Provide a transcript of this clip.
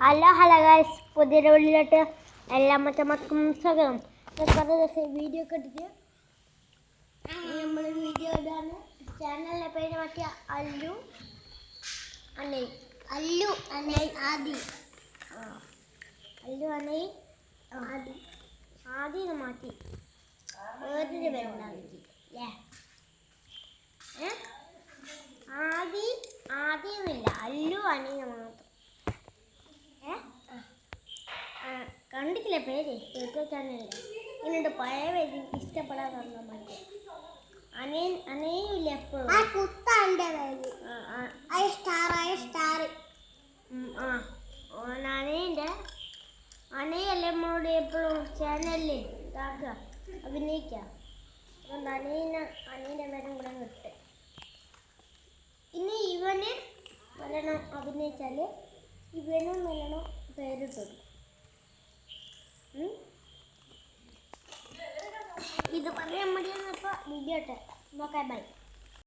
Hello guys, പുതിയ വീഡിയോയിലോട്ട് എല്ലാ മച്ചന്മാർക്കും സ്വാഗതം. കുറേ ദിവസം വീഡിയോ ഒക്കെ ഇട്ടിട്ട് നമ്മൾ വീഡിയോ ഇടാണ്. ചാനലിൻ്റെ പേര് മാറ്റിയ അല്ലു അനൈ ആദി ആദിന്ന് മാറ്റി വേറൊരു പേരുണ്ടാക്കി. ആദിന്നില്ല, അല്ലു അനീന്ന് മാത്രം. കണ്ടിട്ടില്ല പേര് യൂട്യൂബ് ചാനലിൽ ഇങ്ങനെയുണ്ട്. പഴയ പേര് എനിക്ക് ഇഷ്ടപ്പെടാൻ പറഞ്ഞ മറ്റേ അനയില്ല എപ്പോഴും അനയല്ലേ നമ്മളോട് എപ്പോഴും ചാനലിൽ ഇതാക്കുക അഭിനയിക്കുക. അതുകൊണ്ട് അനീൻ്റെ പേരും കൂടെ കിട്ടും. ഇനി ഇവന് നല്ലോണം അഭിനയിച്ചാൽ ഇവനും നല്ലോണം പേരിട്ടു. ഇത് പറയാൻ മടിയെന്നപ്പോൾ വീഡിയോ ഇട്ടെ നോക്കാം. ബൈ.